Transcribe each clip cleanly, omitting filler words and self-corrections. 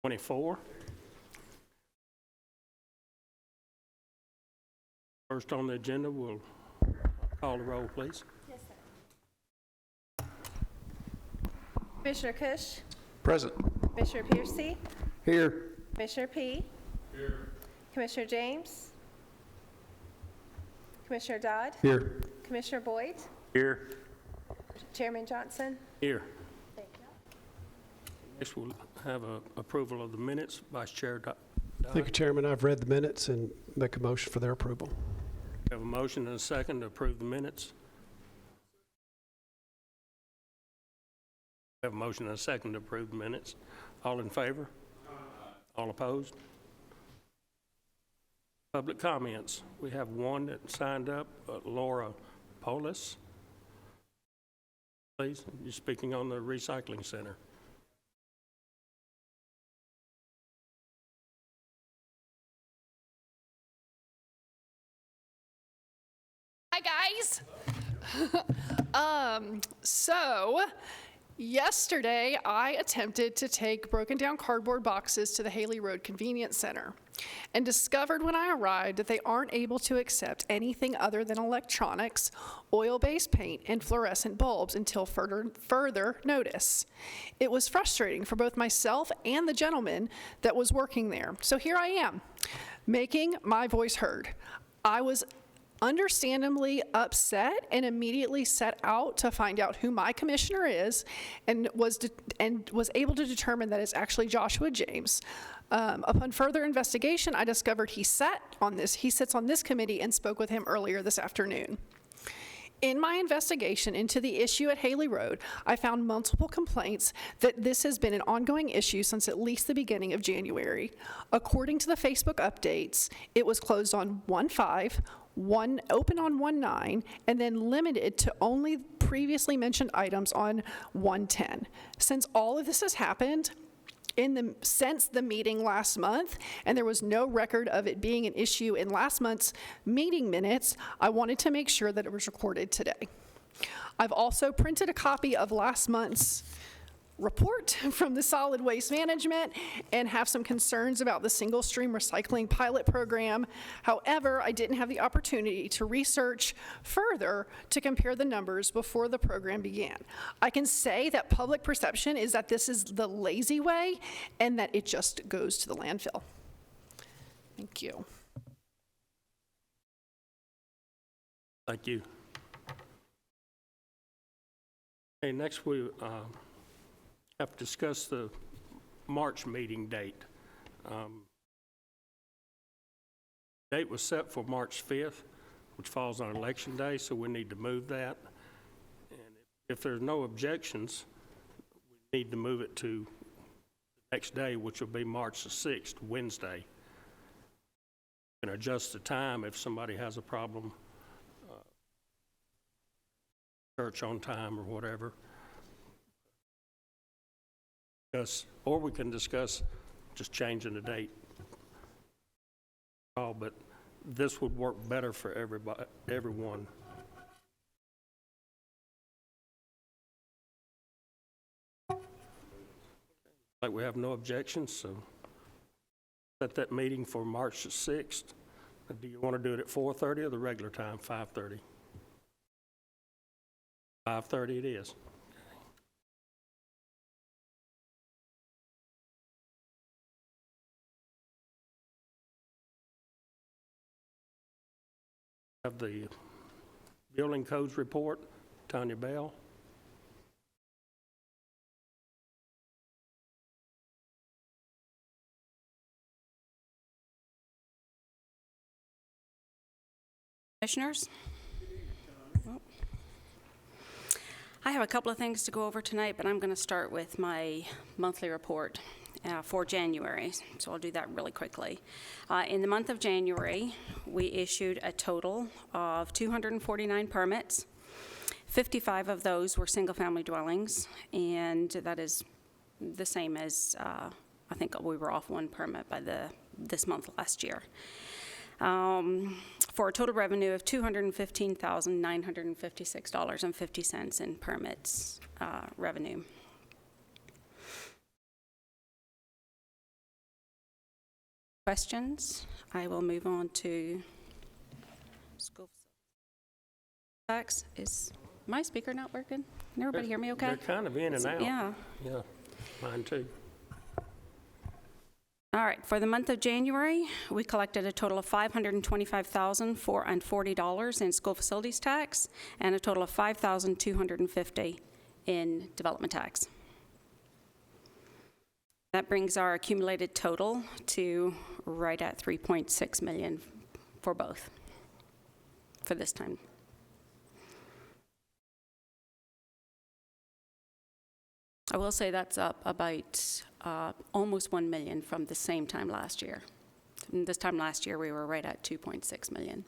24. First on the agenda, we'll call the roll, please. Yes, sir. Commissioner Cush, Present. Commissioner Piercy, Here. Commissioner P. Here. Commissioner James, Commissioner Dodd, Here. Commissioner Boyd, Here. Chairman Johnson. Here. Thank you. Next, we'll have a approval of the minutes. Vice Chair Dodd. Thank you, Chairman. I've read the minutes and make a motion for their approval. We have a motion and a second to approve the minutes. We have a motion and a second to approve the minutes. All in favor? All opposed? Public comments. We have one that signed up, Laura Polis. Please, you're speaking on the recycling center. Hi, guys. So yesterday I attempted to take broken down cardboard boxes to the Haley Road Convenience Center and discovered when I arrived that they aren't able to accept anything other than electronics, oil-based paint, and fluorescent bulbs until further notice. It was frustrating for both myself and the gentleman that was working there. So here I am, making my voice heard. I was understandably upset and immediately set out to find out who my commissioner is, and was able to determine that it's actually Joshua James. Upon further investigation, I discovered he sits on this committee and spoke with him earlier this afternoon. In my investigation into the issue at Haley Road, I found multiple complaints that this has been an ongoing issue since at least the beginning of January. According to the Facebook updates, it was closed on 1/5, open on 1/9, and then limited to only previously mentioned items on 1/10. Since all of this has happened since the meeting last month, and there was no record of it being an issue in last month's meeting minutes, I wanted to make sure that it was recorded today. I've also printed a copy of last month's report from the Solid Waste Management and have some concerns about the single stream recycling pilot program. However, I didn't have the opportunity to research further to compare the numbers before the program began. I can say that public perception is that this is the lazy way and that it just goes to the landfill. Thank you. Thank you. Okay, next we have to discuss the March meeting date. Date was set for March 5th, which falls on Election Day, so we need to move that. And if there's no objections, we need to move it to the next day, which will be March the 6th, Wednesday. And adjust the time if somebody has a problem, church on time or whatever. Or we can discuss just changing the date. But this would work better for everyone. Like we have no objections, so set that meeting for March the 6th. Do you want to do it at 4:30 or the regular time, 5:30? 5:30 it is. Have the building codes report, Tanya Bell. Commissioners, I have a couple of things to go over tonight, but I'm going to start with my monthly report for January, so I'll do that really quickly. In the month of January, we issued a total of 249 permits. 55 of those were single-family dwellings, and that is the same as I think we were off one permit by this month last year. For a total revenue of $215,956.50 in permits revenue. Questions? I will move on to school tax. Is my speaker not working? Can everybody hear me okay? They're kind of in and out. Yeah. Yeah, mine too. All right, for the month of January, we collected a total of $525,440 in school facilities tax and a total of $5,250 in development tax. That brings our accumulated total to right at $3.6 million for both for this time. I will say that's up about almost 1 million from the same time last year. And this time last year, we were right at 2.6 million.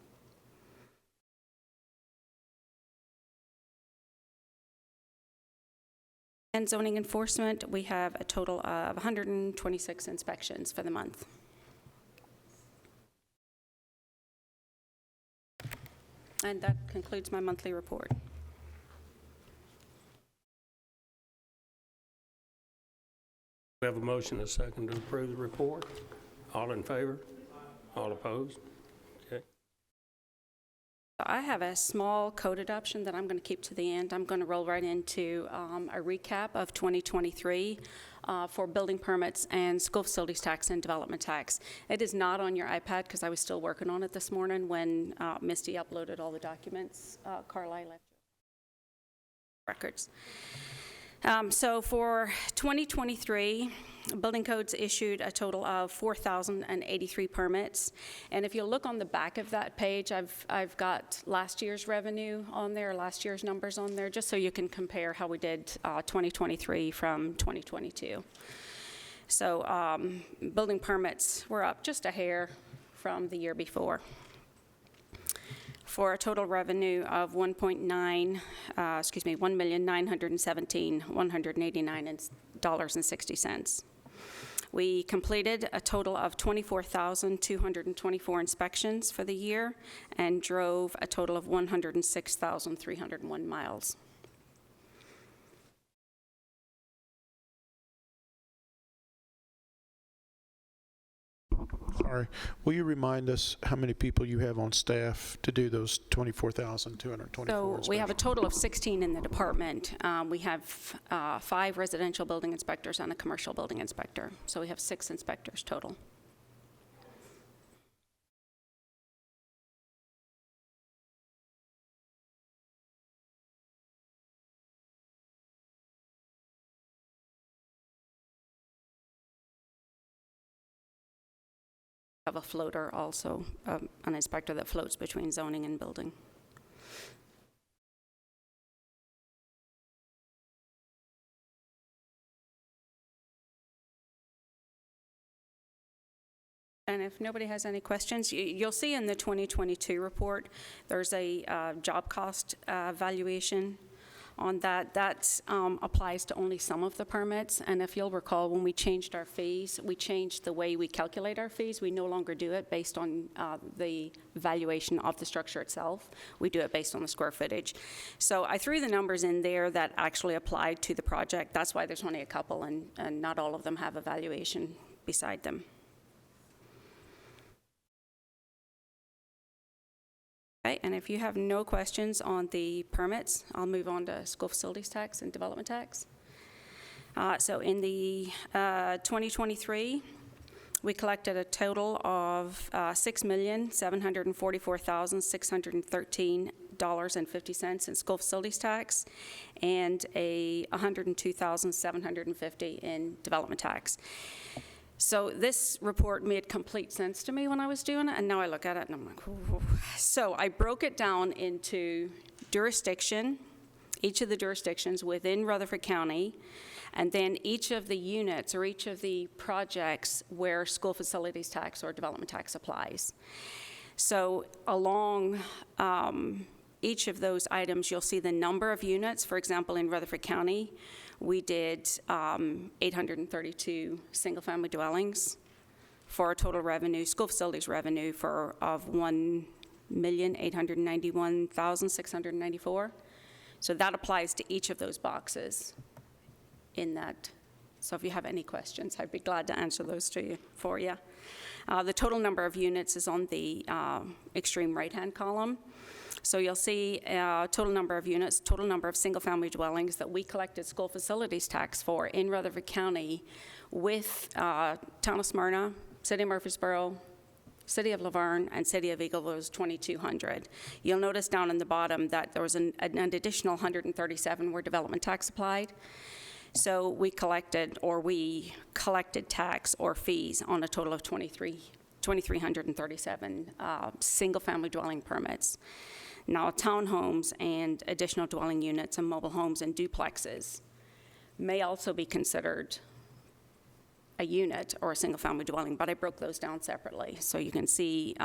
And zoning enforcement, we have a total of 126 inspections for the month. And that concludes my monthly report. We have a motion and a second to approve the report. All in favor? All opposed? Okay. I have a small code adoption that I'm going to keep to the end. I'm going to roll right into a recap of 2023 for building permits and school facilities tax and development tax. It is not on your iPad because I was still working on it this morning when Misty uploaded all the documents. Carly left records. So for 2023, building codes issued a total of 4,083 permits. And if you look on the back of that page, I've got last year's revenue on there, last year's numbers on there, just so you can compare how we did 2023 from 2022. So building permits were up just a hair from the year before, for a total revenue of $1,917,189.60. We completed a total of 24,224 inspections for the year and drove a total of 106,301 miles. Sorry. Will you remind us how many people you have on staff to do those 24,224 So we have a total of 16 in the department. We have 5 residential building inspectors and a commercial building inspector. So we have 6 inspectors total. Have a floater also, an inspector that floats between zoning and building. And if nobody has any questions, you'll see in the 2022 report, there's a job cost valuation on that. That applies to only some of the permits. And if you'll recall, when we changed our fees, we changed the way we calculate our fees. We no longer do it based on the valuation of the structure itself. We do it based on the square footage. So I threw the numbers in there that actually applied to the project. That's why there's only a couple, and not all of them have a valuation beside them. Okay, and if you have no questions on the permits, I'll move on to school facilities tax and development tax. So in the 2023, we collected a total of $6,744,613.50 in school facilities tax and a $102,750 in development tax. So this report made complete sense to me when I was doing it, and now I look at it and I'm like, ooh. So I broke it down into jurisdiction, each of the jurisdictions within Rutherford County, and then each of the units or each of the projects where school facilities tax or development tax applies. So along each of those items, you'll see the number of units. For example, in Rutherford County, we did 832 single-family dwellings for a total revenue, school facilities revenue of $1,891,694. So that applies to each of those boxes in that So if you have any questions, I'd be glad to answer those for you. The total number of units is on the extreme right-hand column. So you'll see total number of units, total number of single-family dwellings that we collected school facilities tax for in Rutherford County with Town of Smyrna, City of Murfreesboro, City of Laverne, and City of Eagle was 2,200. You'll notice down in the bottom that there was an additional 137 where development tax applied. So we collected tax or fees on a total of 2,337 single-family dwelling permits. Now, townhomes and additional dwelling units and mobile homes and duplexes may also be considered a unit or a single-family dwelling, but I broke those down separately. So you can see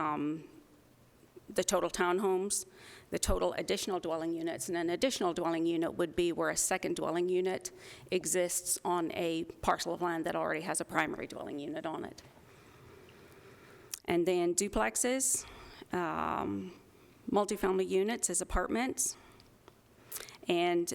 the total townhomes, the total additional dwelling units, and an additional dwelling unit would be where a second dwelling unit exists on a parcel of land that already has a primary dwelling unit on it. And then duplexes, multifamily units is apartments, and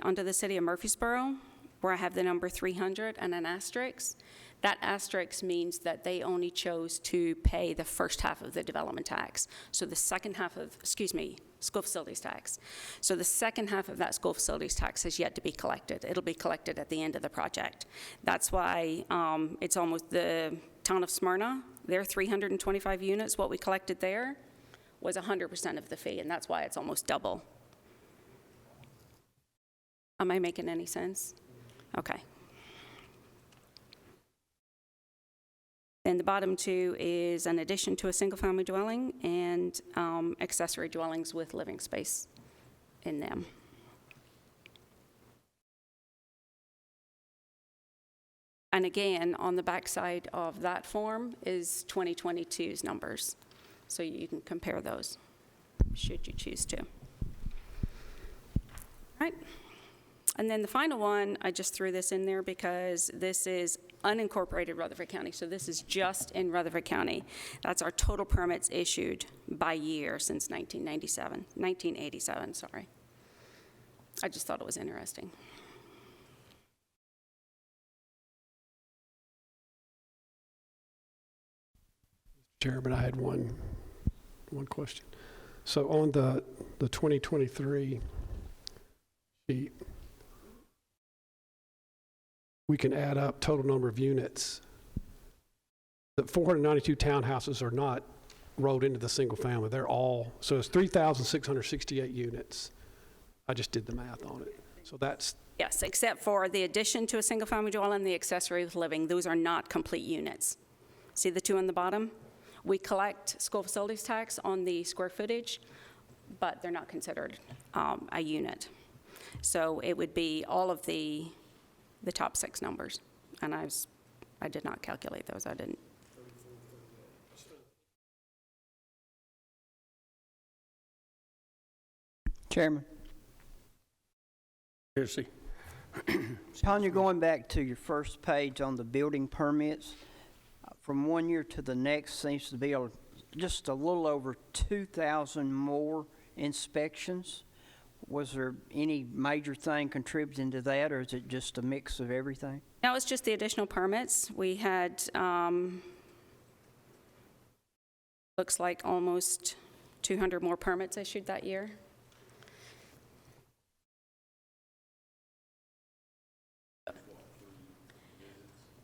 under the City of Murfreesboro, where I have the number 300 and an asterisk, that asterisk means that they only chose to pay the first half of the development tax. So the second half of, school facilities tax. So the second half of that school facilities tax has yet to be collected. It'll be collected at the end of the project. That's why it's almost the Town of Smyrna, their 325 units, what we collected there was 100% of the fee, and that's why it's almost double. Am I making any sense? Okay. Then the bottom two is an addition to a single-family dwelling and accessory dwellings with living space in them. And again, on the backside of that form is 2022's numbers. So you can compare those, should you choose to. All right. And then the final one, I just threw this in there because this is unincorporated Rutherford County. So this is just in Rutherford County. That's our total permits issued by year since 1987, sorry. I just thought it was interesting. Chairman, I had one question. So on the 2023 sheet, we can add up total number of units. The 492 townhouses are not rolled into the single family. They're all, so it's 3,668 units. I just did the math on it. So that's, Yes, except for the addition to a single-family dwelling, the accessory with living. Those are not complete units. See the two on the bottom? We collect school facilities tax on the square footage, but they're not considered a unit. So it would be all of the top six numbers. And I did not calculate those. I didn't. Chairman, Piercy. Tanya, going back to your first page on the building permits, from one year to the next seems to be just a little over 2,000 more inspections. Was there any major thing contributing to that, or is it just a mix of everything? No, it's just the additional permits. We had, looks like almost 200 more permits issued that year.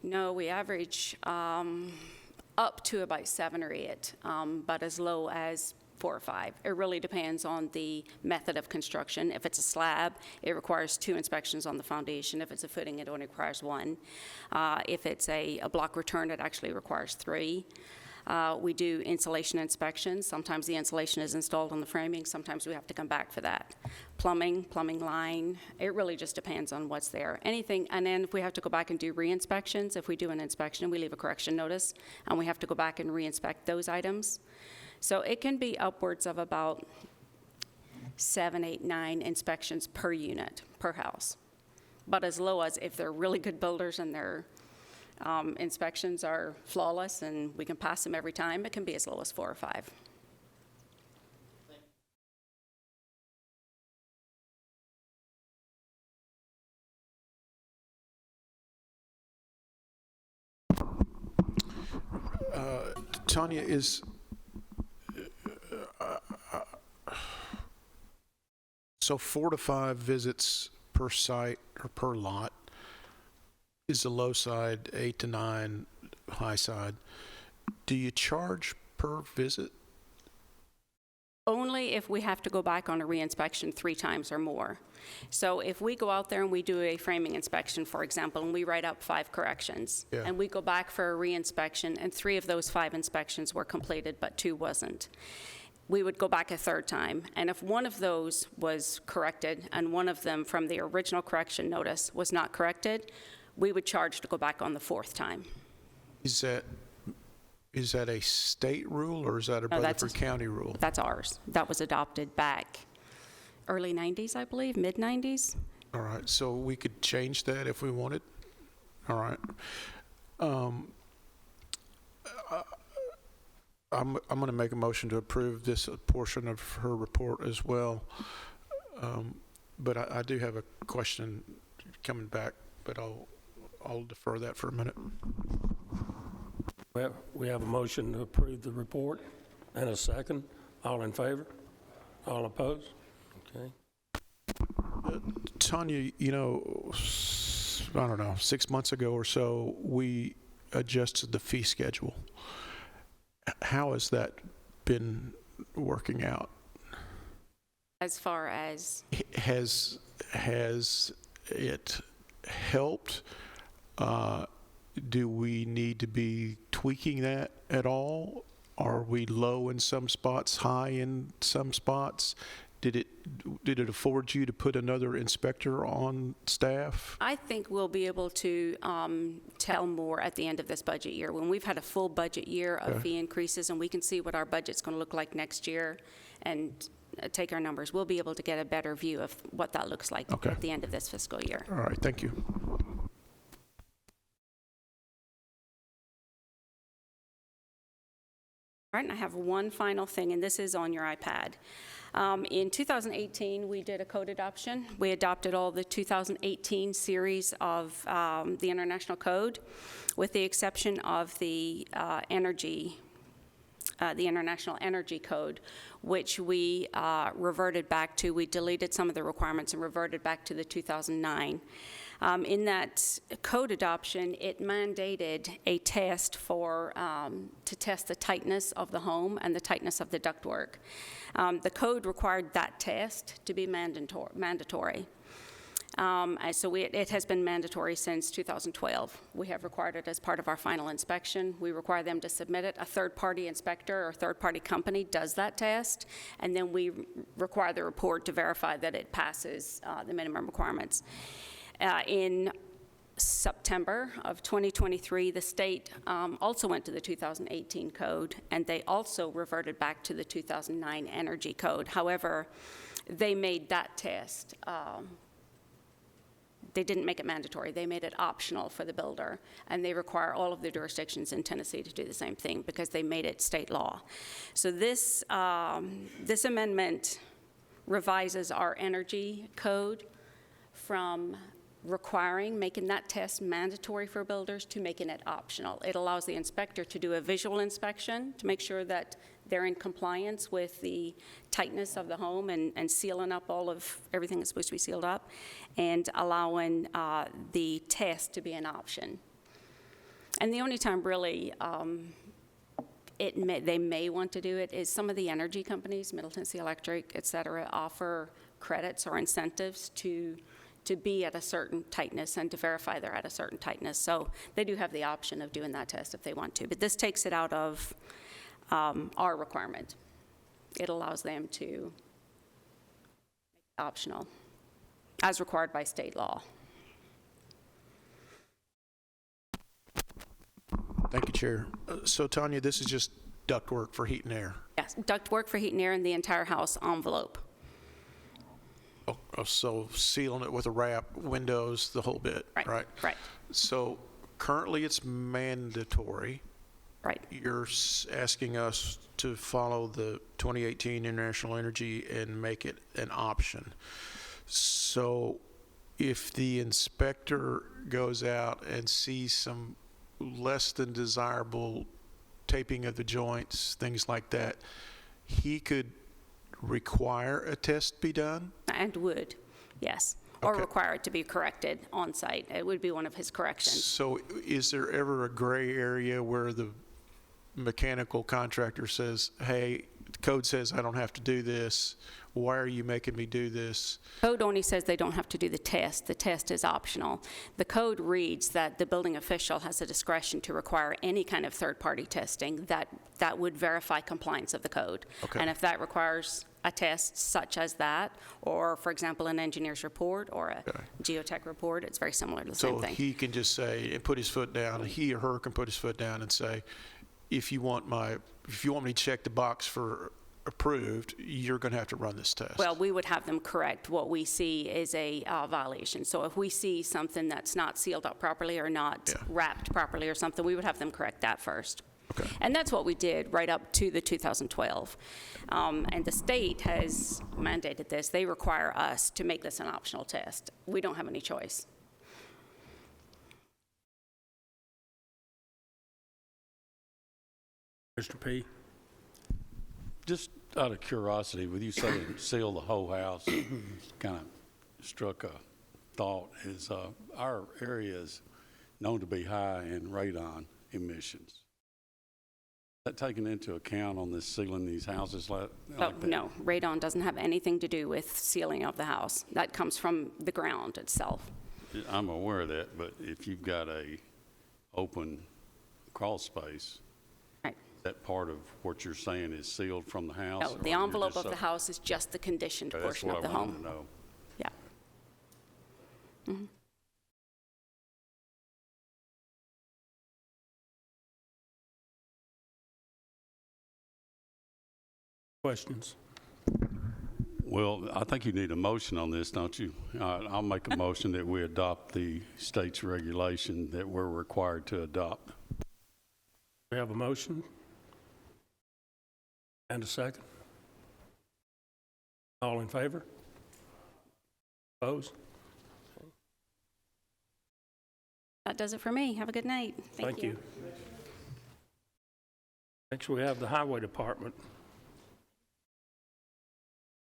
No, we average up to about 7 or 8, but as low as 4 or 5. It really depends on the method of construction. If it's a slab, it requires 2 inspections on the foundation. If it's a footing, it only requires 1. If it's a block return, it actually requires 3. We do insulation inspections. Sometimes the insulation is installed on the framing. Sometimes we have to come back for that. Plumbing line, it really just depends on what's there. Anything, and then if we have to go back and do re-inspections, if we do an inspection, we leave a correction notice, and we have to go back and re-inspect those items. So it can be upwards of about 7, 8, 9 inspections per unit, per house. But as low as if they're really good builders and their inspections are flawless and we can pass them every time, it can be as low as 4 or 5. Tanya, so 4 to 5 visits per site or per lot is the low side, 8 to 9 high side. Do you charge per visit? Only if we have to go back on a reinspection 3 times or more. So if we go out there and we do a framing inspection, for example, and we write up 5 corrections, Yeah. and we go back for a reinspection, and 3 of those 5 inspections were completed, but 2 wasn't, we would go back a 3rd time. And if one of those was corrected, and one of them from the original correction notice was not corrected, we would charge to go back on the 4th time. Is that a state rule or is that a No, that's Rutherford County rule? That's ours. That was adopted back early 90s, I believe, mid 90s. All right, so we could change that if we wanted? All right. I'm going to make a motion to approve this portion of her report as well. But I do have a question coming back, but I'll defer that for a minute. Well, we have a motion to approve the report and a second. All in favor? All opposed? Okay. Tanya, I don't know, 6 months ago or so, we adjusted the fee schedule. How has that been working out? As far as, Has it helped? Do we need to be tweaking that at all? Are we low in some spots, high in some spots? Did it afford you to put another inspector on staff? I think we'll be able to tell more at the end of this budget year. When we've had a full budget year of Okay. fee increases and we can see what our budget's going to look like next year and take our numbers, we'll be able to get a better view of what that looks like Okay. at the end of this fiscal year. All right, thank you. All right, and I have one final thing, and this is on your iPad. In 2018, we did a code adoption. We adopted all the 2018 series of the International Code, with the exception of the International Energy Code, which we reverted back to. We deleted some of the requirements and reverted back to the 2009. In that code adoption, it mandated a test to test the tightness of the home and the tightness of the ductwork. The code required that test to be mandatory. So it has been mandatory since 2012. We have required it as part of our final inspection. We require them to submit it. A third-party inspector or third-party company does that test, and then we require the report to verify that it passes the minimum requirements. In September of 2023, the state also went to the 2018 code, and they also reverted back to the 2009 Energy Code. However, they made that test they didn't make it mandatory. They made it optional for the builder, and they require all of the jurisdictions in Tennessee to do the same thing because they made it state law. So this amendment revises our energy code from making that test mandatory for builders to making it optional. It allows the inspector to do a visual inspection to make sure that they're in compliance with the tightness of the home and sealing up all of everything that's supposed to be sealed up, and allowing the test to be an option. And the only time really they may want to do it is some of the energy companies, Middle Tennessee Electric, et cetera, offer credits or incentives to be at a certain tightness and to verify they're at a certain tightness. So they do have the option of doing that test if they want to. But this takes it out of our requirement. It allows them to make it optional, as required by state law. Thank you, Chair. So Tanya, this is just ductwork for heat and air? Yes, ductwork for heat and air in the entire house envelope. So sealing it with a wrap, windows, the whole bit, right? Right. So currently it's mandatory. Right. You're asking us to follow the 2018 International Energy and make it an option. So if the inspector goes out and sees some less than desirable taping of the joints, things like that, he could require a test be done? And would, yes. Or Okay. require it to be corrected on site. It would be one of his corrections. So is there ever a gray area where the mechanical contractor says, hey, the code says I don't have to do this, why are you making me do this? Code only says they don't have to do the test. The test is optional. The code reads that the building official has the discretion to require any kind of third-party testing that would verify compliance of the code. Okay. And if that requires a test such as that, or, for example, an engineer's report or a Okay. geotech report, it's very similar to the same So thing. he can just say, and put his foot down, he or her can put his foot down and say, if you want me to check the box for approved, you're going to have to run this test. Well, we would have them correct what we see is a violation. So if we see something that's not sealed up properly or not Yeah. wrapped properly or something, we would have them correct that first. Okay. And that's what we did right up to the 2012. And the state has mandated this. They require us to make this an optional test. We don't have any choice. Mr. P.? Just out of curiosity, with you saying seal the whole house, kind of struck a thought, is our area is known to be high in radon emissions. Is that taken into account on this sealing these houses like Oh, that? no, radon doesn't have anything to do with sealing of the house. That comes from the ground itself. I'm aware of that, but if you've got a open crawl space, Right. is that part of what you're saying is sealed from the house? No, or the you're envelope just of the house is just the conditioned That's portion what of the I wanted home. to know. Yeah. Questions? Well, I think you need a motion on this, don't you? I'll make a motion that we adopt the state's regulation that we're required to adopt. We have a motion and a second. All in favor? Opposed? That does it for me. Have a good night. Thank you. Next, we have the Highway Department.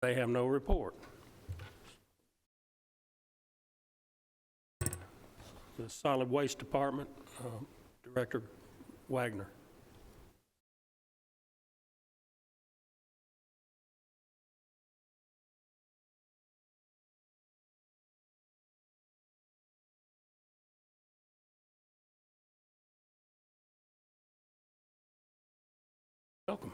They have no report. The Solid Waste Department, Director Wagner. Welcome.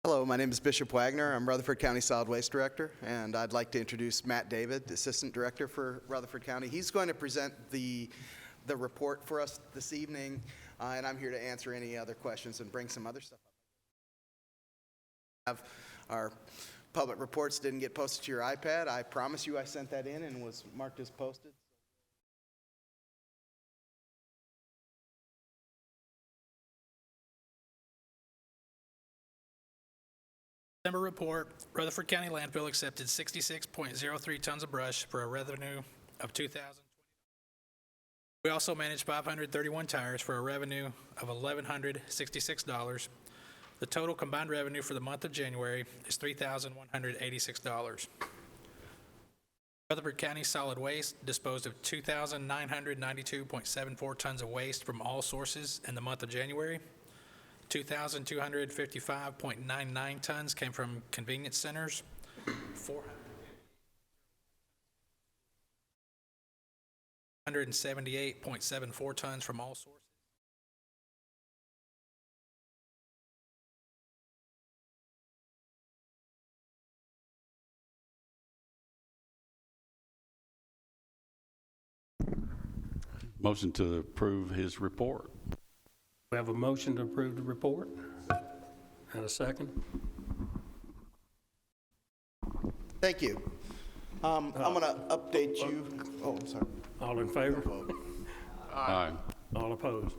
Hello, my name is Bishop Wagner. I'm Rutherford County Solid Waste Director, and I'd like to introduce Matt David, Assistant Director for Rutherford County. He's going to present the report for us this evening, and I'm here to answer any other questions and bring some other stuff up. Our public reports didn't get posted to your iPad. I promise you I sent that in and was marked as posted. December report, Rutherford County landfill accepted 66.03 tons of brush for a revenue of $2,000. We also managed 531 tires for a revenue of $1,166. The total combined revenue for the month of January is $3,186. Rutherford County Solid Waste disposed of 2,992.74 tons of waste from all sources in the month of January. 2,255.99 tons came from convenience centers. 478.74 tons from all sources. Motion to approve his report. We have a motion to approve the report and a second. Thank you. I'm going to update you. Oh, I'm sorry. All in favor? Aye. All opposed?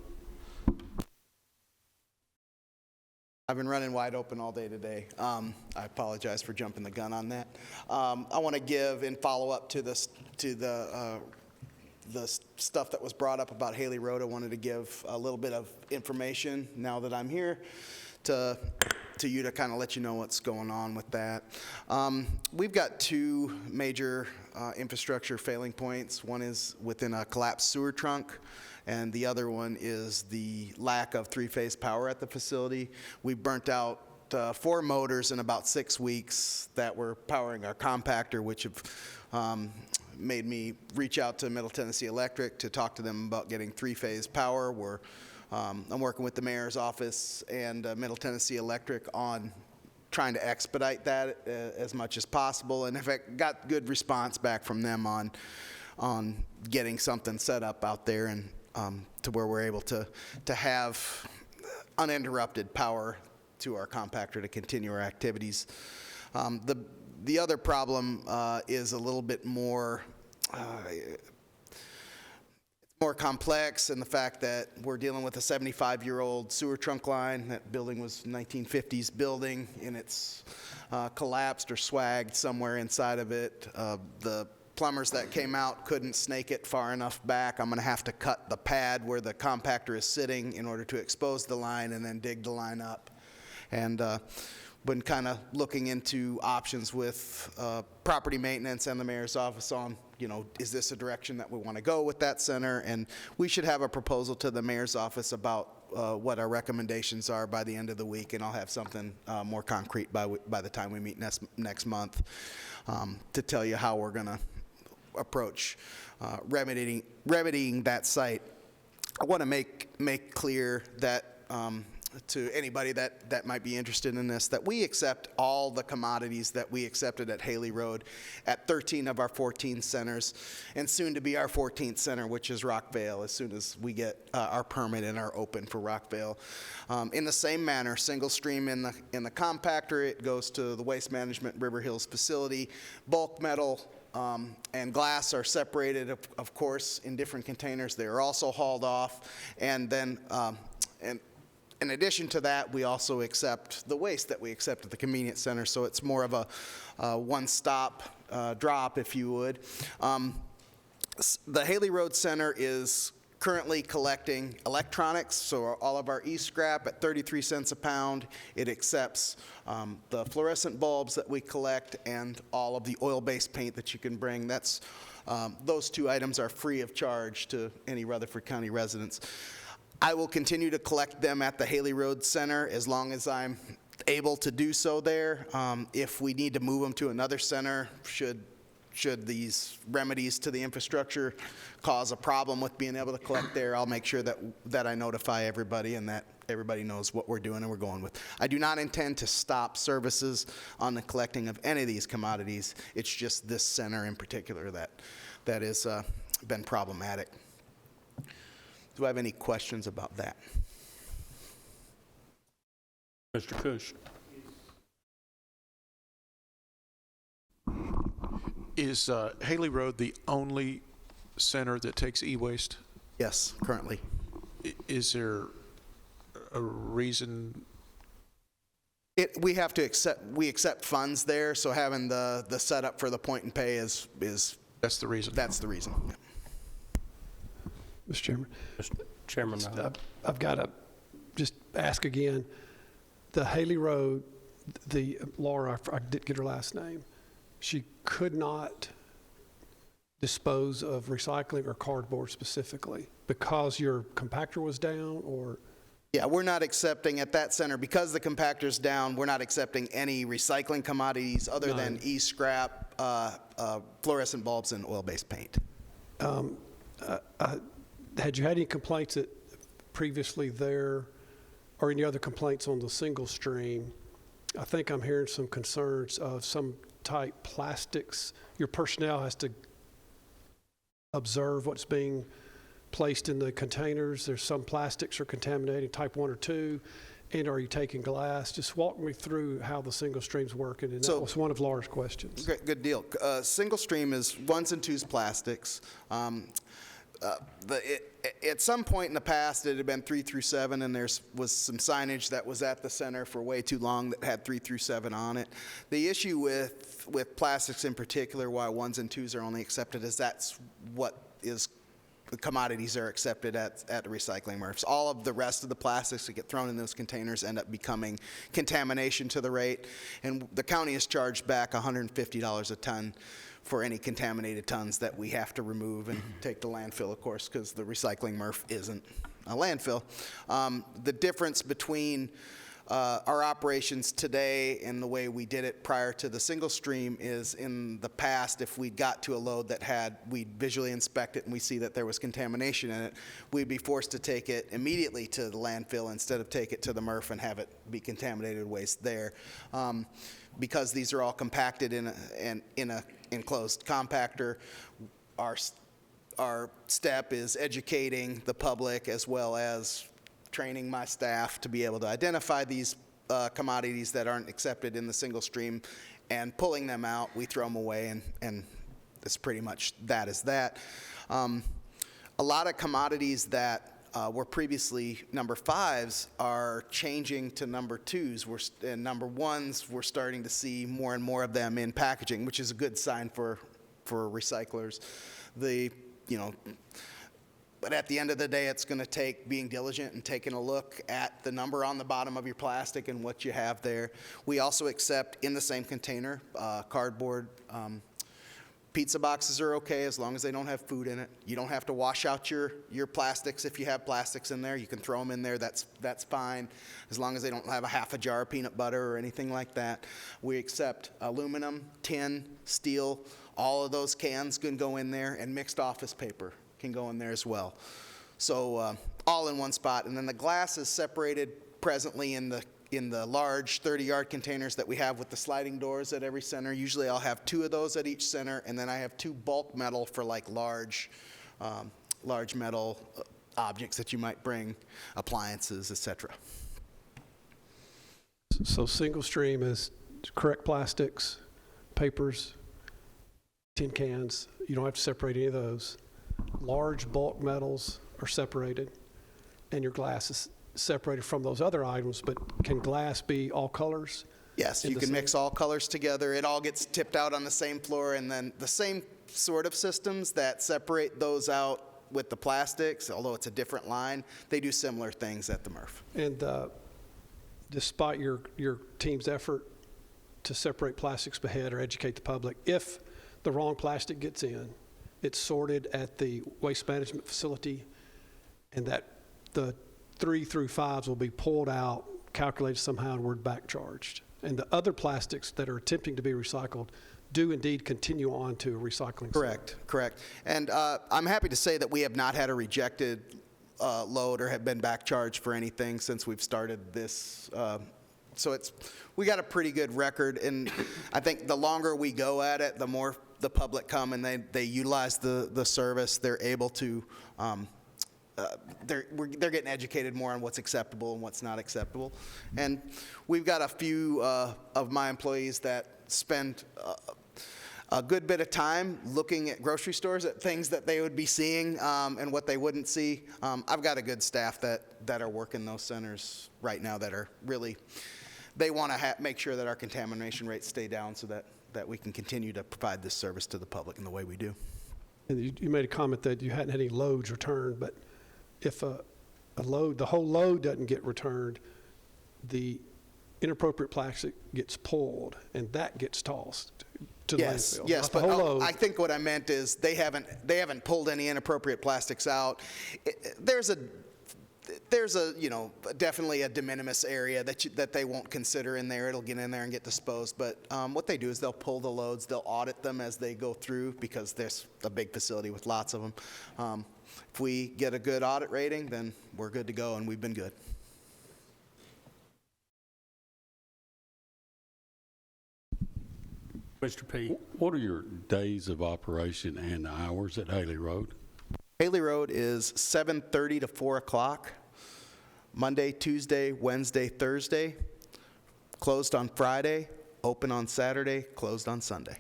I've been running wide open all day today. I apologize for jumping the gun on that. I want to give, in follow-up to this, to the stuff that was brought up about Haley Road, I wanted to give a little bit of information now that I'm here to you to kind of let you know what's going on with that. We've got two major infrastructure failing points. One is within a collapsed sewer trunk, and the other one is the lack of three-phase power at the facility. We burnt out 4 motors in about 6 weeks that were powering our compactor, which have made me reach out to Middle Tennessee Electric to talk to them about getting three-phase power. I'm working with the mayor's office and Middle Tennessee Electric on trying to expedite that as much as possible, and I got good response back from them on getting something set up out there and to where we're able to have uninterrupted power to our compactor to continue our activities. The other problem is a little bit more complex in the fact that we're dealing with a 75-year-old sewer trunk line. That building was a 1950s building, and it's collapsed or swagged somewhere inside of it. The plumbers that came out couldn't snake it far enough back. I'm going to have to cut the pad where the compactor is sitting in order to expose the line and then dig the line up. And been kind of looking into options with property maintenance and the mayor's office on, is this a direction that we want to go with that center? And we should have a proposal to the mayor's office about what our recommendations are by the end of the week, and I'll have something more concrete by the time we meet next month to tell you how we're going to approach remedying that site. I want to make clear that to anybody that might be interested in this, that we accept all the commodities that we accepted at Haley Road at 13 of our 14 centers, and soon to be our 14th center, which is Rockvale, as soon as we get our permit and are open for Rockvale. In the same manner, single stream in the compactor, it goes to the Waste Management River Hills facility. Bulk metal and glass are separated, of course, in different containers. They are also hauled off, and then and in addition to that, we also accept the waste that we accept at the convenience center, so it's more of a one-stop drop, if you would. The Haley Road Center is currently collecting electronics, so all of our e-scrap at 33 cents a pound. It accepts the fluorescent bulbs that we collect and all of the oil-based paint that you can bring. Those 2 items are free of charge to any Rutherford County residents. I will continue to collect them at the Haley Road Center as long as I'm able to do so there. If we need to move them to another center, should these remedies to the infrastructure cause a problem with being able to collect there, I'll make sure that I notify everybody and that everybody knows what we're doing and we're going with. I do not intend to stop services on the collecting of any of these commodities. It's just this center in particular that has been problematic. Do I have any questions about that? Mr. Cush. Is Haley Road the only center that takes e-waste? Yes, currently. Is there a reason? We have to accept funds there, so having the setup for the point and pay is That's the reason. That's the reason. Yeah. Mr. Chairman. Mr. Chairman. I've got to just ask again. The Haley Road, Laura, I didn't get her last name. She could not dispose of recycling or cardboard specifically because your compactor was down, or? Yeah, we're not accepting at that center, because the compactor's down, we're not accepting any recycling commodities other than e-scrap, fluorescent bulbs, and oil-based paint. Had you had any complaints previously there, or any other complaints on the single stream? I think I'm hearing some concerns of some type plastics. Your personnel has to observe what's being placed in the containers. There's some plastics are contaminating, type 1 or 2, and are you taking glass? Just walk me through how the single stream's working, and that was one of Laura's questions. Good deal. Single stream is 1s and 2s plastics. At some point in the past, it had been 3 through 7, and was some signage that was at the center for way too long that had 3 through 7 on it. The issue with plastics in particular, why 1s and 2s are only accepted, is that's what is the commodities are accepted at the recycling MRFs. All of the rest of the plastics that get thrown in those containers end up becoming contamination to the rate, and the county is charged back $150 a ton for any contaminated tons that we have to remove and take to landfill, of course, because the recycling MRF isn't a landfill. The difference between our operations today and the way we did it prior to the single stream is, in the past, if we got to a load that we'd visually inspect it and we see that there was contamination in it, we'd be forced to take it immediately to the landfill instead of take it to the MRF and have it be contaminated waste there. Because these are all compacted in a enclosed compactor, our step is educating the public as well as training my staff to be able to identify these commodities that aren't accepted in the single stream and pulling them out. We throw them away, and it's pretty much that is that. A lot of commodities that were previously number 5s are changing to number 2s. And number 1s, we're starting to see more and more of them in packaging, which is a good sign for recyclers. But at the end of the day, it's going to take being diligent and taking a look at the number on the bottom of your plastic and what you have there. We also accept, in the same container, cardboard. Pizza boxes are okay as long as they don't have food in it. You don't have to wash out your plastics if you have plastics in there. You can throw them in there. That's fine, as long as they don't have a half a jar of peanut butter or anything like that. We accept aluminum, tin, steel. All of those cans can go in there, and mixed office paper can go in there as well. So all in one spot. And then the glass is separated presently in the large 30-yard containers that we have with the sliding doors at every center. Usually I'll have 2 of those at each center, and then I have 2 bulk metal for like large metal objects that you might bring, appliances, etc. So single stream is correct plastics, papers, tin cans. You don't have to separate any of those. Large bulk metals are separated, and your glass is separated from those other items. But can glass be all colors? Yes, you can mix all colors together. It all gets tipped out on the same floor, and then the same sort of systems that separate those out with the plastics, although it's a different line, they do similar things at the MRF. And despite your team's effort to separate plastics ahead or educate the public, if the wrong plastic gets in, it's sorted at the waste management facility, and that the 3 through 5s will be pulled out, calculated somehow, and we're back charged. And the other plastics that are attempting to be recycled do indeed continue on to a recycling center. Correct. And I'm happy to say that we have not had a rejected load or have been back charged for anything since we've started this. So we got a pretty good record, and I think the longer we go at it, the more the public come and they utilize the service. They're able to, they're getting educated more on what's acceptable and what's not acceptable. And we've got a few of my employees that spend a good bit of time looking at grocery stores at things that they would be seeing and what they wouldn't see. I've got a good staff that are working those centers right now that are really, they want to make sure that our contamination rates stay down so that we can continue to provide this service to the public in the way we do. And you made a comment that you hadn't had any loads returned, but if the whole load doesn't get returned, the inappropriate plastic gets pulled, and that gets tossed to the landfill. Yes, Not the but whole load. I think what I meant is they haven't pulled any inappropriate plastics out. There's a definitely a de minimis area that they won't consider in there. It'll get in there and get disposed. But what they do is they'll pull the loads, they'll audit them as they go through, because there's a big facility with lots of them. If we get a good audit rating, then we're good to go, and we've been good. Mr. P. What are your days of operation and hours at Haley Road? Haley Road is 7:30 to 4 o'clock, Monday, Tuesday, Wednesday, Thursday, closed on Friday, open on Saturday, closed on Sunday.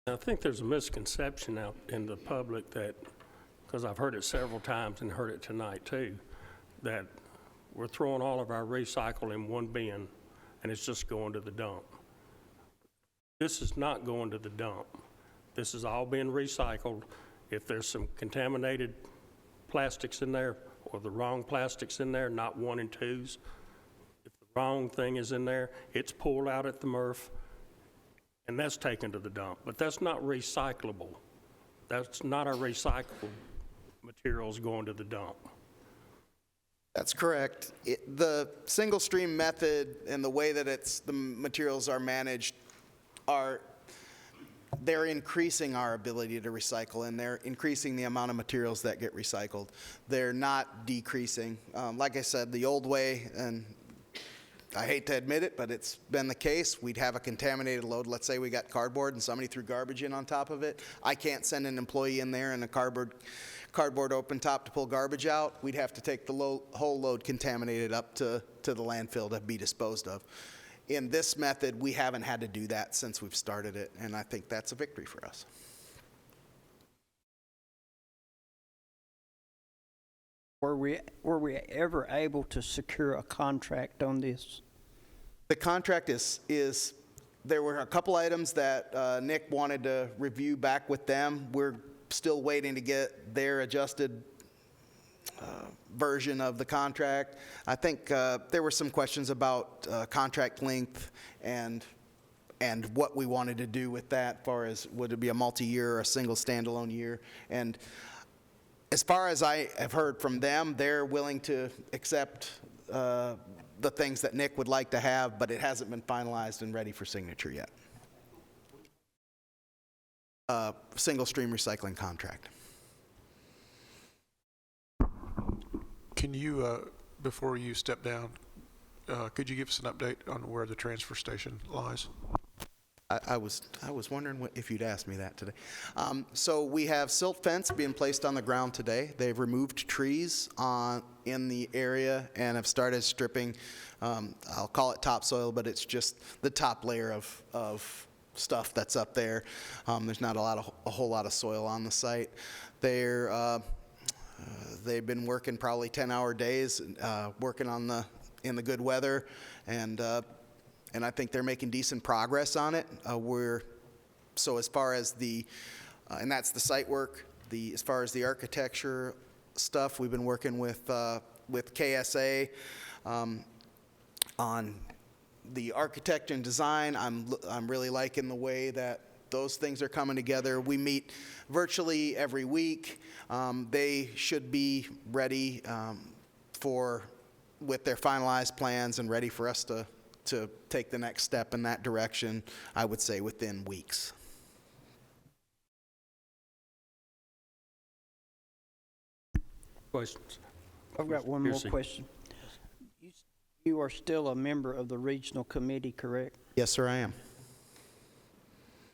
I think there's a misconception out in the public that, because I've heard it several times and heard it tonight too, that we're throwing all of our recycle in one bin and it's just going to the dump. This is not going to the dump. This is all being recycled. If there's some contaminated plastics in there or the wrong plastics in there, not 1 and 2s, if the wrong thing is in there, it's pulled out at the MRF and that's taken to the dump. But that's not recyclable. That's not our recyclable materials going to the dump. That's correct. The single stream method and the way that the materials are managed they're increasing our ability to recycle, and they're increasing the amount of materials that get recycled. They're not decreasing. Like I said, the old way, and I hate to admit it, but it's been the case. We'd have a contaminated load. Let's say we got cardboard and somebody threw garbage in on top of it. I can't send an employee in there and a cardboard open top to pull garbage out. We'd have to take the whole load contaminated up to the landfill to be disposed of. In this method, we haven't had to do that since we've started it, and I think that's a victory for us. Were we ever able to secure a contract on this? The contract is there were a couple items that Nick wanted to review back with them. We're still waiting to get their adjusted version of the contract. I think there were some questions about contract length and what we wanted to do with that, as far as would it be a multi-year or a single standalone year. And as far as I have heard from them, they're willing to accept the things that Nick would like to have, but it hasn't been finalized and ready for signature yet. Single stream recycling contract. Can you, before you step down, could you give us an update on where the transfer station lies? I was wondering if you'd asked me that today. So we have silt fence being placed on the ground today. They've removed trees in the area and have started stripping, I'll call it topsoil, but it's just the top layer of stuff that's up there. There's not a whole lot of soil on the site. They've been working probably 10-hour days, working in the good weather, and I think they're making decent progress on it. So as far as and that's the site work. As far as the architecture stuff, we've been working with KSA on the architect and design. I'm really liking the way that those things are coming together. We meet virtually every week. They should be ready with their finalized plans and ready for us to take the next step in that direction, I would say within weeks. Questions? I've got one more Piercy. question. You are still a member of the regional committee, correct? Yes, sir, I am.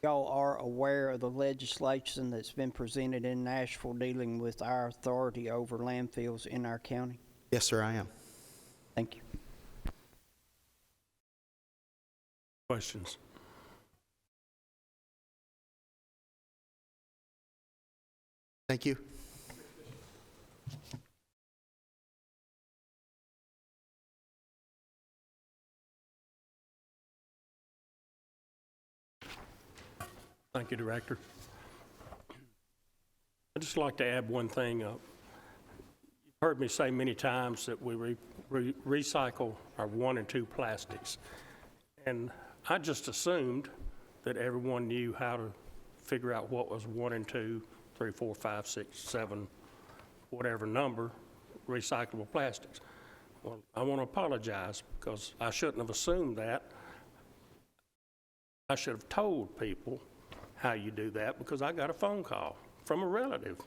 Y'all are aware of the legislation that's been presented in Nashville dealing with our authority over landfills in our county? Yes, sir, I am. Thank you. Questions? Thank you. Thank you, Director. I'd just like to add one thing. You've heard me say many times that we recycle our 1 and 2 plastics. And I just assumed that everyone knew how to figure out what was 1 and 2, 3, 4, 5, 6, 7, whatever number, recyclable plastics. Well, I want to apologize because I shouldn't have assumed that. I should have told people how you do that because I got a phone call from a relative.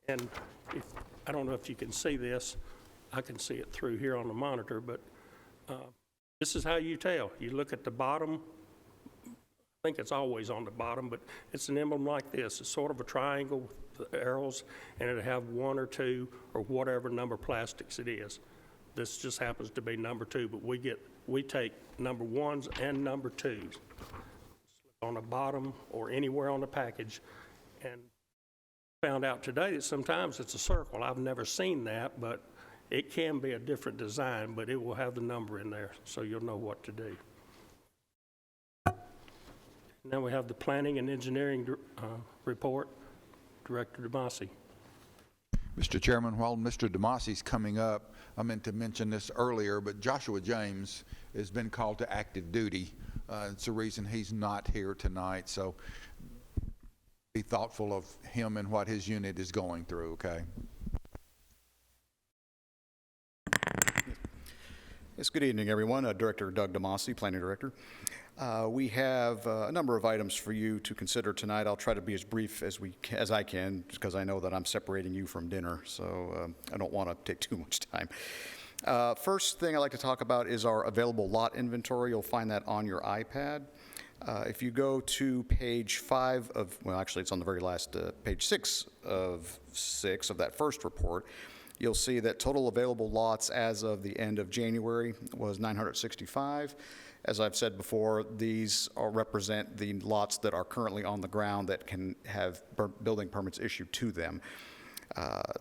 And I don't know if you can see this. I can see it through here on the monitor, but this is how you tell. You look at the bottom. I think it's always on the bottom, but it's an emblem like this. It's sort of a triangle with the arrows, and it'll have 1 or 2 or whatever number plastics it is. This just happens to be number 2, but we take number 1s and number 2s. on the bottom or anywhere on the package. And found out today that sometimes it's a circle. I've never seen that, but it can be a different design, but it will have the number in there, so you'll know what to do. Now we have the Planning and Engineering report. Director DeMasi. Mr. Chairman, while Mr. DeMasi's coming up, I meant to mention this earlier, but Joshua James has been called to active duty. It's the reason he's not here tonight, so be thoughtful of him and what his unit is going through, okay? Yes, good evening, everyone. Director Doug DeMasi, Planning Director. We have a number of items for you to consider tonight. I'll try to be as brief as I can, because I know that I'm separating you from dinner, so I don't want to take too much time. First thing I'd like to talk about is our available lot inventory. You'll find that on your iPad. If you go to page 5 of, well, actually it's on the very last, page 6 of that first report, you'll see that total available lots as of the end of January was 965. As I've said before, these represent the lots that are currently on the ground that can have building permits issued to them.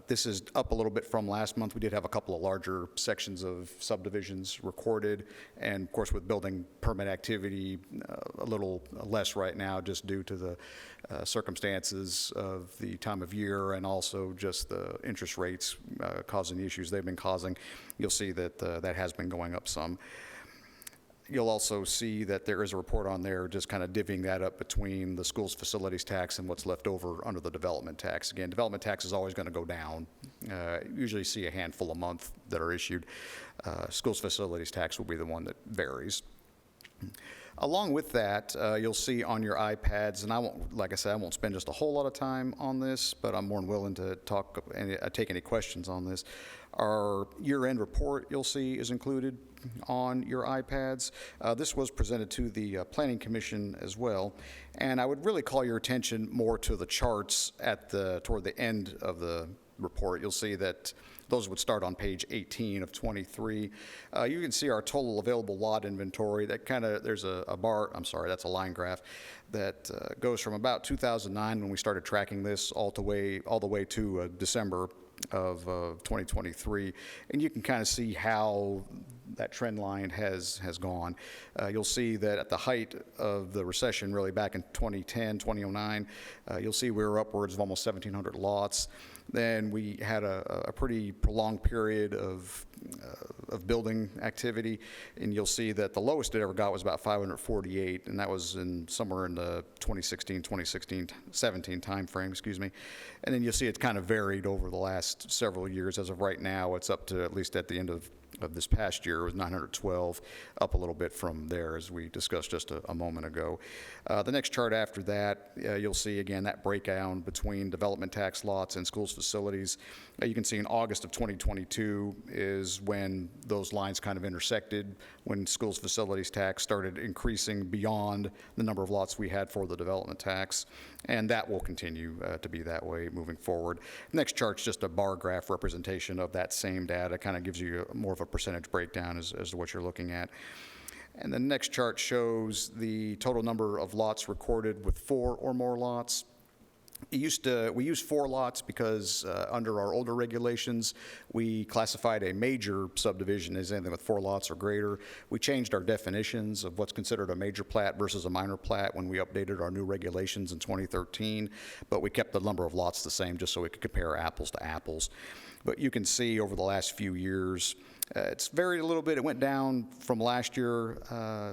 This is up a little bit from last month. We did have a couple of larger sections of subdivisions recorded, and of course with building permit activity a little less right now, just due to the circumstances of the time of year and also just the interest rates causing the issues they've been causing. You'll see that that has been going up some. You'll also see that there is a report on there just kind of divvying that up between the school's facilities tax and what's left over under the development tax. Again, development tax is always going to go down. Usually see a handful a month that are issued. School's facilities tax will be the one that varies. Along with that, you'll see on your iPads, and I won't, like I said, I won't spend just a whole lot of time on this, but I'm more than willing to talk and take any questions on this. Our year-end report, you'll see, is included on your iPads. This was presented to the Planning Commission as well, and I would really call your attention more to the charts toward the end of the report. You'll see that those would start on page 18 of 23. You can see our total available lot inventory. That kind of, there's a bar, I'm sorry, that's a line graph that goes from about 2009 when we started tracking this all the way to December of 2023, and you can kind of see how that trend line has gone. You'll see that at the height of the recession, really back in 2010, 2009, you'll see we were upwards of almost 1,700 lots. Then we had a pretty prolonged period of building activity, and you'll see that the lowest it ever got was about 548, and that was somewhere in the 2017 time frame, excuse me. And then you'll see it's kind of varied over the last several years. As of right now, it's up to, at least at the end of this past year, it was 912, up a little bit from there, as we discussed just a moment ago. The next chart after that, you'll see again that breakdown between development tax lots and schools facilities. You can see in August of 2022 is when those lines kind of intersected, when schools facilities tax started increasing beyond the number of lots we had for the development tax, and that will continue to be that way moving forward. Next chart's just a bar graph representation of that same data, kind of gives you more of a percentage breakdown as to what you're looking at. And the next chart shows the total number of lots recorded with 4 or more lots. We used 4 lots because under our older regulations, we classified a major subdivision as anything with 4 lots or greater. We changed our definitions of what's considered a major plat versus a minor plat when we updated our new regulations in 2013, but we kept the number of lots the same just so we could compare apples to apples. But you can see over the last few years, it's varied a little bit. It went down from last year,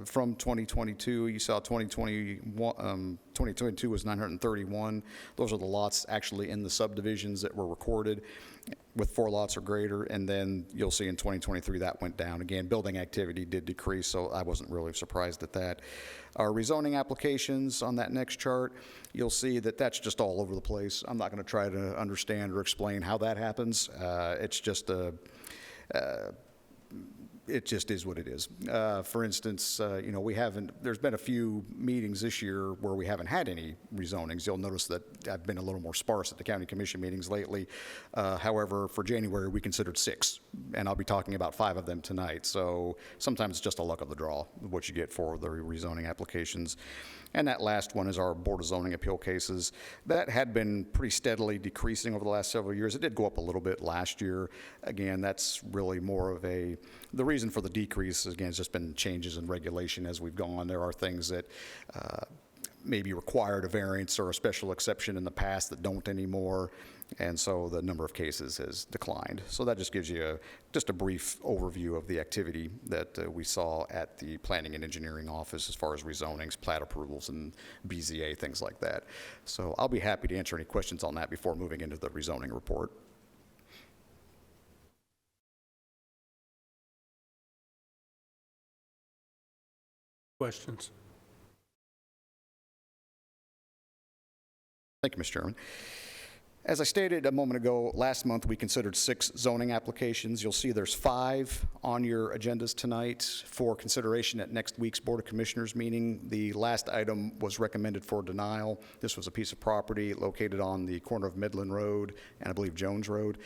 from 2022. You saw 2022 was 931. Those are the lots actually in the subdivisions that were recorded with 4 lots or greater. And then you'll see in 2023 that went down. Again, building activity did decrease, so I wasn't really surprised at that. Our rezoning applications on that next chart, you'll see that that's just all over the place. I'm not going to try to understand or explain how that happens. It's just it just is what it is. For instance, there's been a few meetings this year where we haven't had any rezonings. You'll notice that I've been a little more sparse at the county commission meetings lately. However, for January, we considered 6, and I'll be talking about 5 of them tonight. So sometimes it's just a luck of the draw, what you get for the rezoning applications. And that last one is our Board of Zoning Appeal cases. That had been pretty steadily decreasing over the last several years. It did go up a little bit last year. Again, that's really more of the reason for the decrease, again, has just been changes in regulation as we've gone. There are things that maybe required a variance or a special exception in the past that don't anymore, and so the number of cases has declined. So that just gives you just a brief overview of the activity that we saw at the Planning and Engineering Office as far as rezonings, plat approvals, and BZA, things like that. So I'll be happy to answer any questions on that before moving into the rezoning report. Questions? Thank you, Mr. Chairman. As I stated a moment ago, last month we considered 6 zoning applications. You'll see there's 5 on your agendas tonight for consideration at next week's Board of Commissioners meeting. The last item was recommended for denial. This was a piece of property located on the corner of Midland Road and I believe Jones Road.